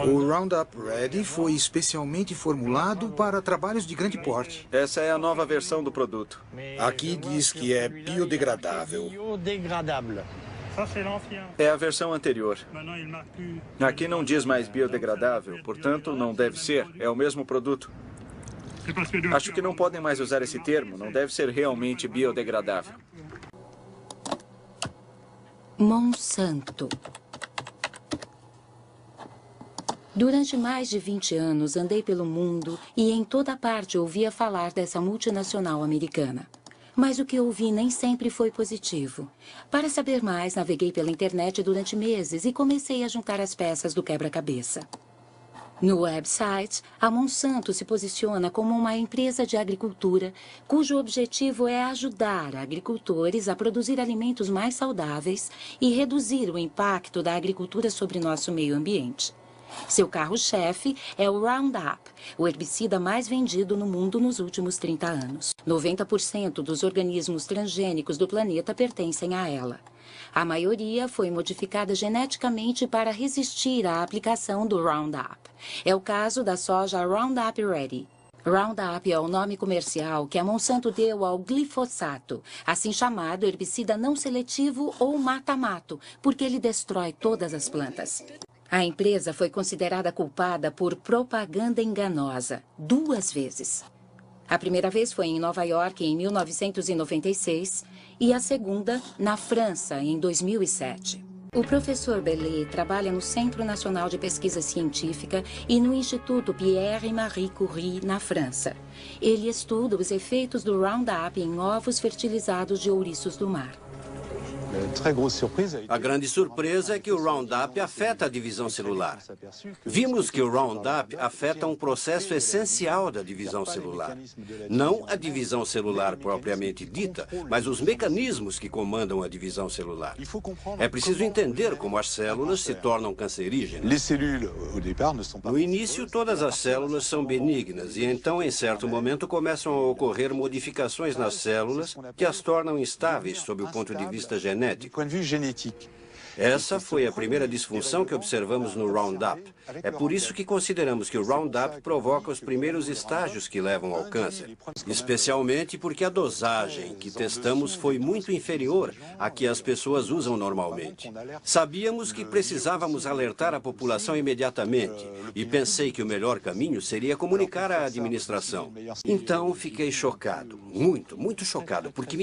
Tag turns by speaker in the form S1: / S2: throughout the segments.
S1: O Roundup Ready foi especialmente formulado para trabalhos de grande porte.
S2: Essa é a nova versão do produto.
S1: Aqui diz que é biodegradável.
S2: É a versão anterior. Aqui não diz mais biodegradável, portanto não deve ser. É o mesmo produto. Acho que não podem mais usar esse termo. Não deve ser realmente biodegradável.
S3: Monsanto. Durante mais de 20 anos, andei pelo mundo e em toda parte ouvia falar dessa multinacional americana. Mas o que ouvi nem sempre foi positivo. Para saber mais, naveguei pela internet durante meses e comecei a juntar as peças do quebra-cabeça. No website, a Monsanto se posiciona como uma empresa de agricultura cujo objetivo é ajudar agricultores a produzir alimentos mais saudáveis e reduzir o impacto da agricultura sobre nosso meio ambiente. Seu carro-chefe é o Roundup, o herbicida mais vendido no mundo nos últimos 30 anos. 90% dos organismos transgênicos do planeta pertencem a ela. A maioria foi modificada geneticamente para resistir à aplicação do Roundup. É o caso da soja Roundup Ready. Roundup é o nome comercial que a Monsanto deu ao glifosato, assim chamado herbicida não seletivo ou mata-mato, porque ele destrói todas as plantas. A empresa foi considerada culpada por propaganda enganosa 2 vezes. A primeira vez foi em Nova York, em 1996, e a segunda, na França, em 2007. O professor Bellet trabalha no Centro Nacional de Pesquisa Científica e no Instituto Pierre e Marie Curie, na França. Ele estuda os efeitos do Roundup em ovos fertilizados de ouriços do mar.
S4: A grande surpresa é que o Roundup afeta a divisão celular. Vimos que o Roundup afeta um processo essencial da divisão celular. Não a divisão celular propriamente dita, mas os mecanismos que comandam a divisão celular. É preciso entender como as células se tornam cancerígenas. No início, todas as células são benignas e então, em certo momento, começam a ocorrer modificações nas células que as tornam instáveis sob o ponto de vista genético. Essa foi a primeira disfunção que observamos no Roundup. É por isso que consideramos que o Roundup provoca os primeiros estágios que levam ao câncer. Especialmente porque a dosagem que testamos foi muito inferior à que as pessoas usam normalmente. Sabíamos que precisávamos alertar a população imediatamente e pensei que o melhor caminho seria comunicar à administração. Então fiquei chocado, muito chocado, porque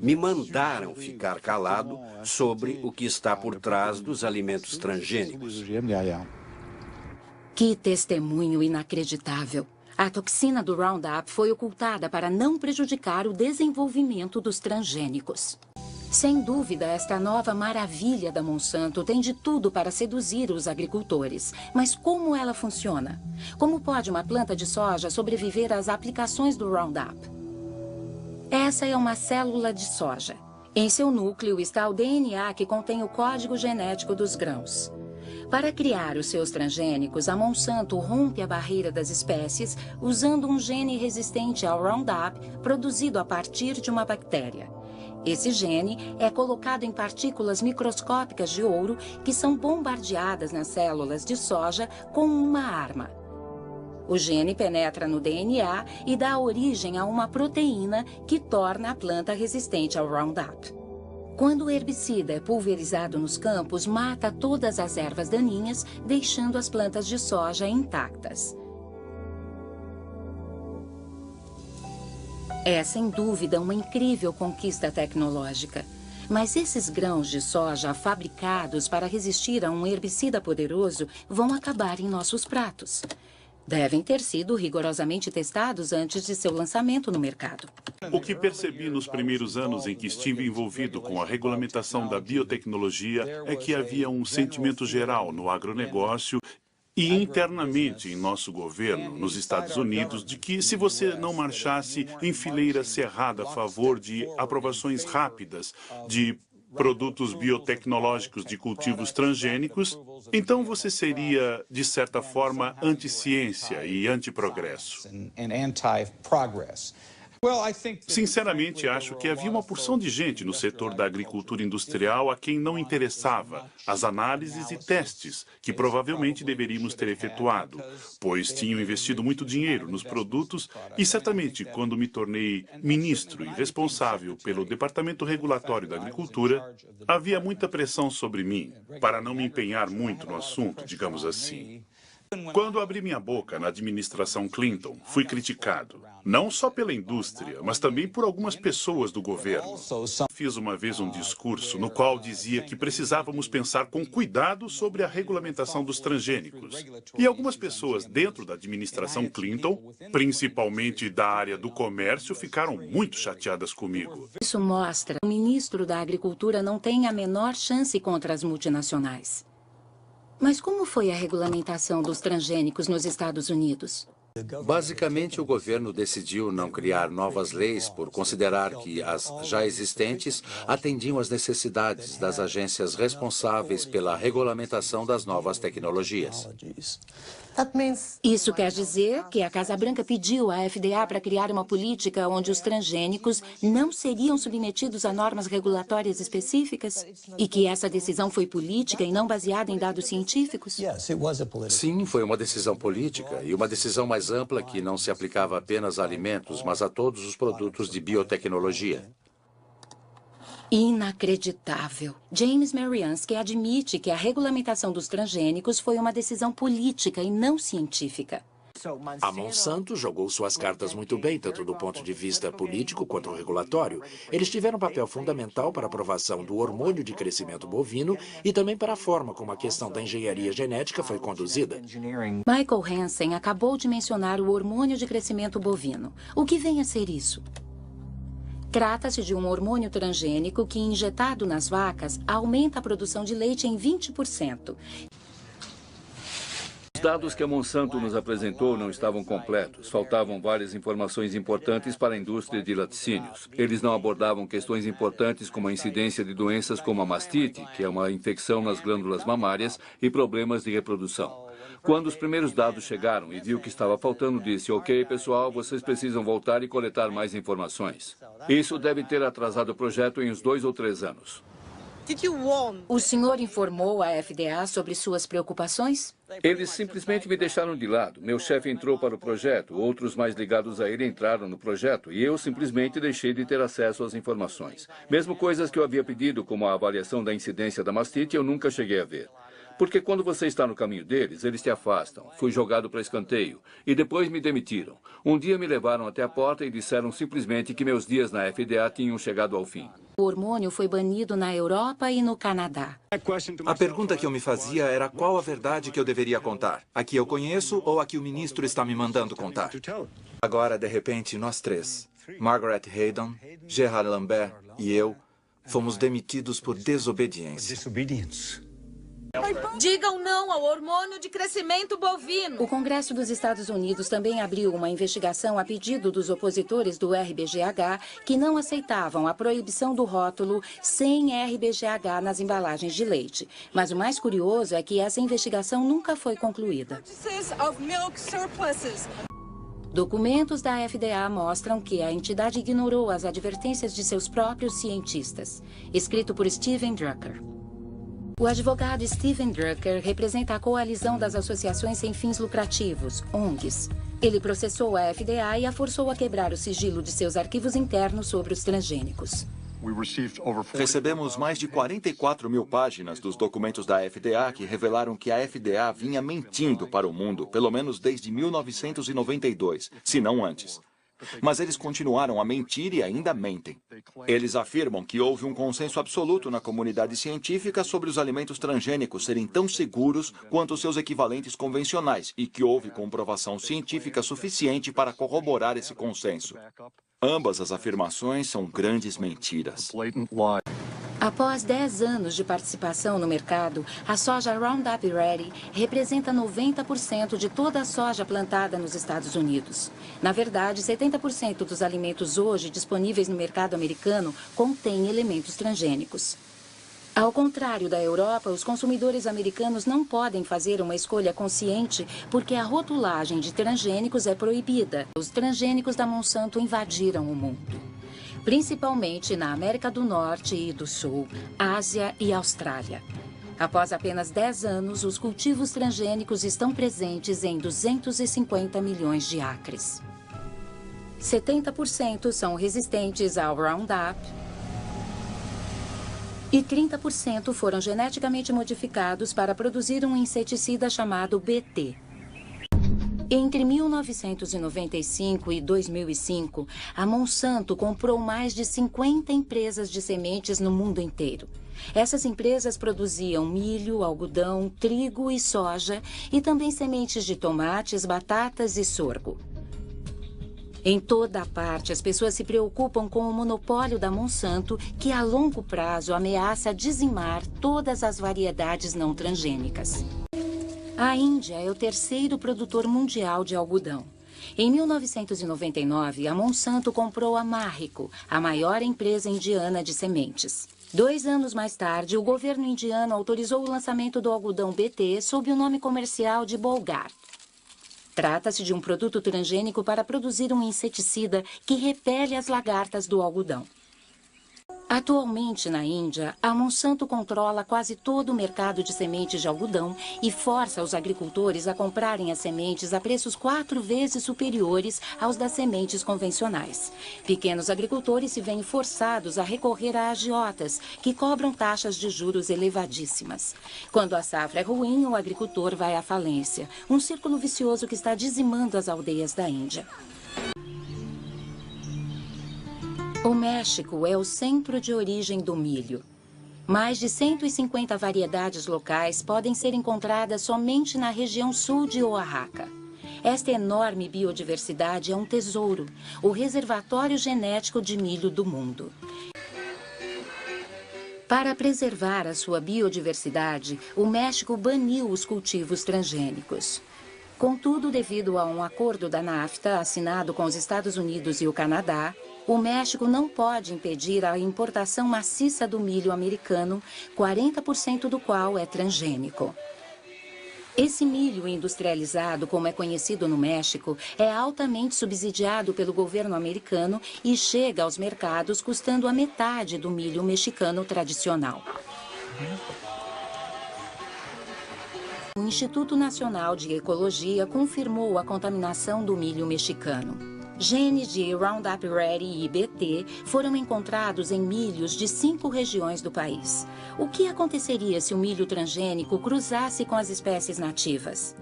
S4: me mandaram ficar calado sobre o que está por trás dos alimentos transgênicos.
S3: Que testemunho inacreditável! A toxina do Roundup foi ocultada para não prejudicar o desenvolvimento dos transgênicos. Sem dúvida, esta nova maravilha da Monsanto tem de tudo para seduzir os agricultores. Mas como ela funciona? Como pode uma planta de soja sobreviver às aplicações do Roundup? Essa é uma célula de soja. Em seu núcleo está o DNA que contém o código genético dos grãos. Para criar os seus transgênicos, a Monsanto rompe a barreira das espécies usando um gene resistente ao Roundup produzido a partir de uma bactéria. Esse gene é colocado em partículas microscópicas de ouro que são bombardeadas nas células de soja com uma arma. O gene penetra no DNA e dá origem a uma proteína que torna a planta resistente ao Roundup. Quando o herbicida é pulverizado nos campos, mata todas as ervas daninhas, deixando as plantas de soja intactas. É, sem dúvida, uma incrível conquista tecnológica. Mas esses grãos de soja fabricados para resistir a um herbicida poderoso vão acabar em nossos pratos. Devem ter sido rigorosamente testados antes de seu lançamento no mercado.
S5: O que percebi nos primeiros anos em que estive envolvido com a regulamentação da biotecnologia é que havia um sentimento geral no agronegócio e internamente em nosso governo, nos Estados Unidos, de que se você não marchasse em fileira cerrada a favor de aprovações rápidas de produtos biotecnológicos de cultivos transgênicos, então você seria, de certa forma, anti-ciência e anti-progresso. Sinceramente, acho que havia uma porção de gente no setor da agricultura industrial a quem não interessava as análises e testes que provavelmente deveríamos ter efetuado, pois tinham investido muito dinheiro nos produtos e certamente quando me tornei ministro e responsável pelo Departamento Regulatório da Agricultura, havia muita pressão sobre mim para não me empenhar muito no assunto, digamos assim. Quando abri minha boca na administração Clinton, fui criticado, não só pela indústria, mas também por algumas pessoas do governo. Fiz uma vez um discurso no qual dizia que precisávamos pensar com cuidado sobre a regulamentação dos transgênicos. E algumas pessoas dentro da administração Clinton, principalmente da área do comércio, ficaram muito chateadas comigo.
S3: Isso mostra que o ministro da Agricultura não tem a menor chance contra as multinacionais. Mas como foi a regulamentação dos transgênicos nos Estados Unidos?
S6: Basicamente, o governo decidiu não criar novas leis por considerar que as já existentes atendiam às necessidades das agências responsáveis pela regulamentação das novas tecnologias.
S3: Isso quer dizer que a Casa Branca pediu à FDA para criar uma política onde os transgênicos não seriam submetidos a normas regulatórias específicas? E que essa decisão foi política e não baseada em dados científicos?
S6: Sim, foi uma decisão política e uma decisão mais ampla que não se aplicava apenas a alimentos, mas a todos os produtos de biotecnologia.
S3: Inacreditável. James Mariansky admite que a regulamentação dos transgênicos foi uma decisão política e não científica.
S7: A Monsanto jogou suas cartas muito bem, tanto do ponto de vista político quanto regulatório. Eles tiveram um papel fundamental para a aprovação do hormônio de crescimento bovino e também para a forma como a questão da engenharia genética foi conduzida.
S3: Michael Hansen acabou de mencionar o hormônio de crescimento bovino. O que vem a ser isso? Trata-se de um hormônio transgênico que, injetado nas vacas, aumenta a produção de leite em 20%.
S2: Os dados que a Monsanto nos apresentou não estavam completos. Faltavam várias informações importantes para a indústria de laticínios. Eles não abordavam questões importantes como a incidência de doenças como a mastite, que é uma infecção nas glândulas mamárias, e problemas de reprodução. Quando os primeiros dados chegaram e viu que estava faltando, disse: "Ok, pessoal, vocês precisam voltar e coletar mais informações." Isso deve ter atrasado o projeto em uns 2 ou 3 anos.
S3: O senhor informou a FDA sobre suas preocupações?
S2: Eles simplesmente me deixaram de lado. Meu chefe entrou para o projeto, outros mais ligados a ele entraram no projeto e eu simplesmente deixei de ter acesso às informações. Mesmo coisas que eu havia pedido, como a avaliação da incidência da mastite, eu nunca cheguei a ver. Porque quando você está no caminho deles, eles te afastam. Fui jogado para escanteio. E depois me demitiram. Um dia me levaram até a porta e disseram simplesmente que meus dias na FDA tinham chegado ao fim.
S3: O hormônio foi banido na Europa e no Canadá.
S8: A pergunta que eu me fazia era qual a verdade que eu deveria contar. A que eu conheço ou a que o ministro está me mandando contar? Agora, de repente, nós três, Margaret Hayden, Gerard Lambert e eu, fomos demitidos por desobediência.
S9: Digam não ao hormônio de crescimento bovino.
S3: O Congresso dos Estados Unidos também abriu uma investigação a pedido dos opositores do RBGH que não aceitavam a proibição do rótulo sem RBGH nas embalagens de leite. Mas o mais curioso é que essa investigação nunca foi concluída. Documentos da FDA mostram que a entidade ignorou as advertências de seus próprios cientistas. Escrito por Steven Drucker. O advogado Steven Drucker representa a coalizão das associações sem fins lucrativos, ONGs. Ele processou a FDA e a forçou a quebrar o sigilo de seus arquivos internos sobre os transgênicos.
S10: Recebemos mais de 44 mil páginas dos documentos da FDA que revelaram que a FDA vinha mentindo para o mundo, pelo menos desde 1992, se não antes. Mas eles continuaram a mentir e ainda mentem. Eles afirmam que houve um consenso absoluto na comunidade científica sobre os alimentos transgênicos serem tão seguros quanto seus equivalentes convencionais e que houve comprovação científica suficiente para corroborar esse consenso. Ambas as afirmações são grandes mentiras.
S3: Após 10 anos de participação no mercado, a soja Roundup Ready representa 90% de toda a soja plantada nos Estados Unidos. Na verdade, 70% dos alimentos hoje disponíveis no mercado americano contêm elementos transgênicos. Ao contrário da Europa, os consumidores americanos não podem fazer uma escolha consciente porque a rotulagem de transgênicos é proibida. Os transgênicos da Monsanto invadiram o mundo, principalmente na América do Norte e do Sul, Ásia e Austrália. Após apenas 10 anos, os cultivos transgênicos estão presentes em 250 milhões de acres. 70% são resistentes ao Roundup e 30% foram geneticamente modificados para produzir um inseticida chamado BT. Entre 1995 e 2005, a Monsanto comprou mais de 50 empresas de sementes no mundo inteiro. Essas empresas produziam milho, algodão, trigo e soja e também sementes de tomates, batatas e sorgo. Em toda a parte, as pessoas se preocupam com o monopólio da Monsanto, que a longo prazo ameaça dizimar todas as variedades não transgênicas. A Índia é o terceiro produtor mundial de algodão. Em 1999, a Monsanto comprou a Marico, a maior empresa indiana de sementes. 2 anos mais tarde, o governo indiano autorizou o lançamento do algodão BT sob o nome comercial de Bolgar. Trata-se de um produto transgênico para produzir um inseticida que repele as lagartas do algodão. Atualmente, na Índia, a Monsanto controla quase todo o mercado de sementes de algodão e força os agricultores a comprarem as sementes a preços 4 vezes superiores aos das sementes convencionais. Pequenos agricultores se veem forçados a recorrer a agiotas, que cobram taxas de juros elevadíssimas. Quando a safra é ruim, o agricultor vai à falência, um círculo vicioso que está dizimando as aldeias da Índia. O México é o centro de origem do milho. Mais de 150 variedades locais podem ser encontradas somente na região sul de Oaxaca. Esta enorme biodiversidade é um tesouro, o reservatório genético de milho do mundo. Para preservar a sua biodiversidade, o México baniu os cultivos transgênicos. Contudo, devido a um acordo da NAFTA assinado com os Estados Unidos e o Canadá, o México não pode impedir a importação maciça do milho americano, 40% do qual é transgênico. Esse milho industrializado, como é conhecido no México, é altamente subsidiado pelo governo americano e chega aos mercados custando a metade do milho mexicano tradicional. O Instituto Nacional de Ecologia confirmou a contaminação do milho mexicano. Genes de Roundup Ready e BT foram encontrados em milhos de 5 regiões do país. O que aconteceria se o milho transgênico cruzasse com as espécies nativas?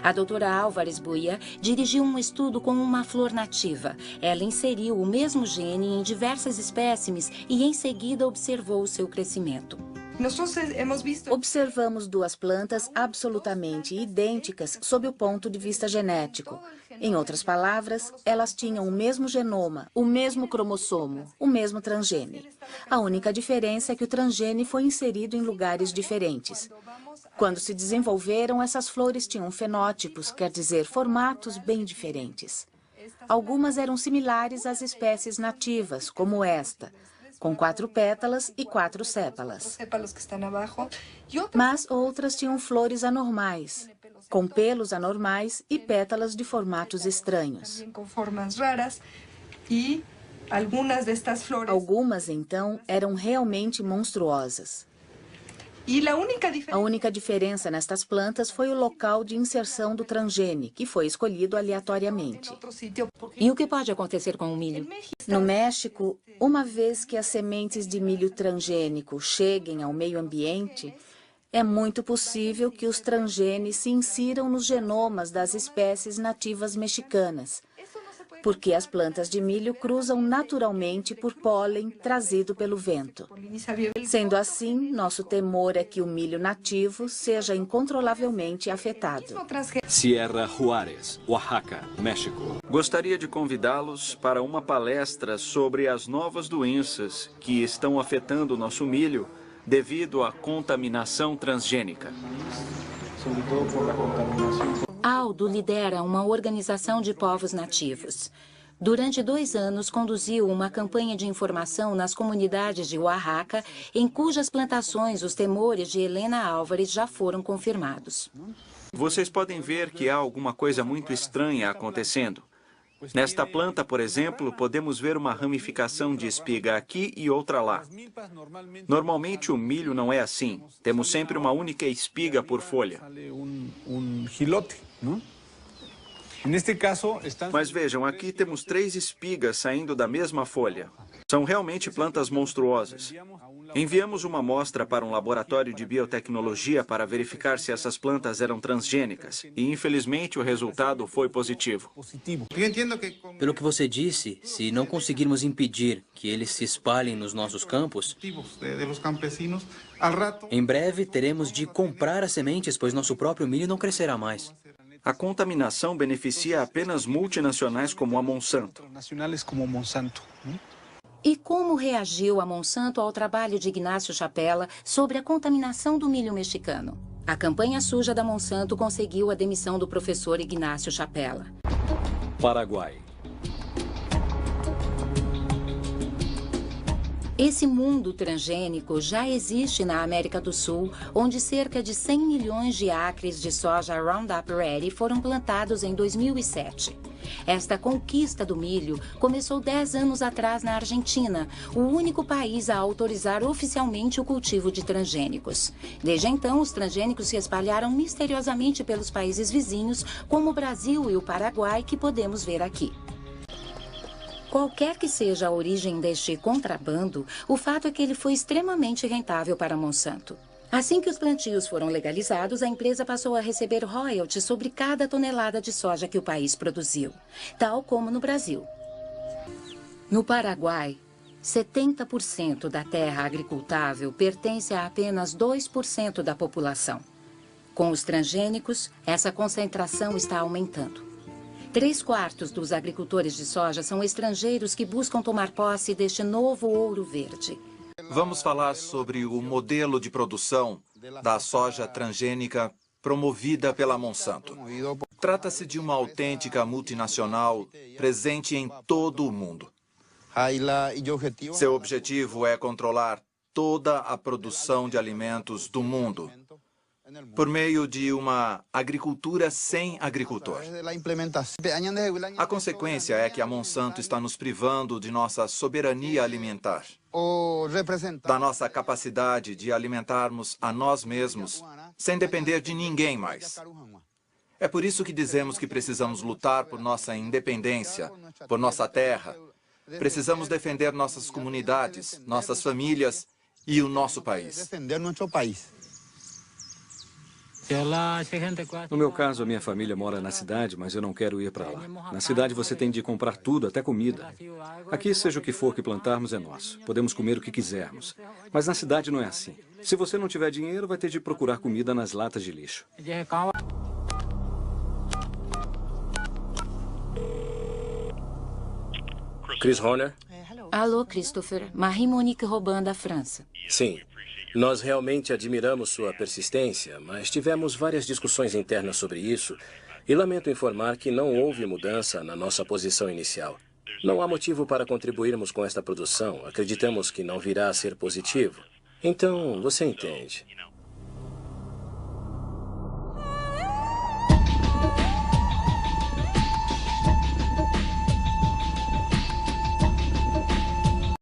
S3: A doutora Álvares Buia dirigiu um estudo com uma flor nativa. Ela inseriu o mesmo gene em diversas espécimes e em seguida observou o seu crescimento.
S11: Observamos 2 plantas absolutamente idênticas sob o ponto de vista genético. Em outras palavras, elas tinham o mesmo genoma, o mesmo cromossomo, o mesmo transgene. A única diferença é que o transgene foi inserido em lugares diferentes. Quando se desenvolveram, essas flores tinham fenótipos, quer dizer, formatos bem diferentes. Algumas eram similares às espécies nativas, como esta, com 4 pétalas e 4 sépalas. Mas outras tinham flores anormais, com pelos anormais e pétalas de formatos estranhos. Algumas, então, eram realmente monstruosas. A única diferença nestas plantas foi o local de inserção do transgene, que foi escolhido aleatoriamente.
S3: E o que pode acontecer com o milho?
S11: No México, uma vez que as sementes de milho transgênico cheguem ao meio ambiente, é muito possível que os transgenes se insiram nos genomas das espécies nativas mexicanas, porque as plantas de milho cruzam naturalmente por pólen trazido pelo vento. Sendo assim, nosso temor é que o milho nativo seja incontrolavelmente afetado.
S10: Sierra Juárez, Oaxaca, México.
S2: Gostaria de convidá-los para uma palestra sobre as novas doenças que estão afetando o nosso milho devido à contaminação transgênica.
S3: Aldo lidera uma organização de povos nativos. Durante 2 anos, conduziu uma campanha de informação nas comunidades de Oaxaca, em cujas plantações os temores de Helena Álvares já foram confirmados.
S2: Vocês podem ver que há alguma coisa muito estranha acontecendo. Nesta planta, por exemplo, podemos ver uma ramificação de espiga aqui e outra lá. Normalmente o milho não é assim. Temos sempre uma única espiga por folha. Mas vejam, aqui temos 3 espigas saindo da mesma folha. São realmente plantas monstruosas. Enviamos uma amostra para um laboratório de biotecnologia para verificar se essas plantas eram transgênicas. E, infelizmente, o resultado foi positivo.
S12: Pelo que você disse, se não conseguirmos impedir que eles se espalhem nos nossos campos, em breve teremos de comprar as sementes, pois nosso próprio milho não crescerá mais.
S2: A contaminação beneficia apenas multinacionais como a Monsanto.
S3: E como reagiu a Monsanto ao trabalho de Ignacio Chapela sobre a contaminação do milho mexicano? A campanha suja da Monsanto conseguiu a demissão do professor Ignacio Chapela.
S13: Paraguai.
S3: Esse mundo transgênico já existe na América do Sul, onde cerca de 100 milhões de acres de soja Roundup Ready foram plantados em 2007. Esta conquista do milho começou 10 anos atrás na Argentina, o único país a autorizar oficialmente o cultivo de transgênicos. Desde então, os transgênicos se espalharam misteriosamente pelos países vizinhos, como o Brasil e o Paraguai, que podemos ver aqui. Qualquer que seja a origem deste contrabando, o fato é que ele foi extremamente rentável para a Monsanto. Assim que os plantios foram legalizados, a empresa passou a receber royalties sobre cada tonelada de soja que o país produziu, tal como no Brasil. No Paraguai, 70% da terra agricultável pertence a apenas 2% da população. Com os transgênicos, essa concentração está aumentando. 3/4 dos agricultores de soja são estrangeiros que buscam tomar posse deste novo ouro verde.
S8: Vamos falar sobre o modelo de produção da soja transgênica promovida pela Monsanto. Trata-se de uma autêntica multinacional presente em todo o mundo. Seu objetivo é controlar toda a produção de alimentos do mundo por meio de uma agricultura sem agricultor. A consequência é que a Monsanto está nos privando de nossa soberania alimentar, da nossa capacidade de alimentarmos a nós mesmos sem depender de ninguém mais. É por isso que dizemos que precisamos lutar por nossa independência, por nossa terra. Precisamos defender nossas comunidades, nossas famílias e o nosso país.
S13: No meu caso, a minha família mora na cidade, mas eu não quero ir para lá. Na cidade você tem de comprar tudo, até comida. Aqui, seja o que for que plantarmos, é nosso. Podemos comer o que quisermos. Mas na cidade não é assim. Se você não tiver dinheiro, vai ter de procurar comida nas latas de lixo.
S14: Chris Horner?
S3: Alô, Christopher. Marie-Monique Robin, da França.
S14: Sim. Nós realmente admiramos sua persistência, mas tivemos várias discussões internas sobre isso e lamento informar que não houve mudança na nossa posição inicial. Não há motivo para contribuirmos com esta produção. Acreditamos que não virá a ser positivo. Então, você entende.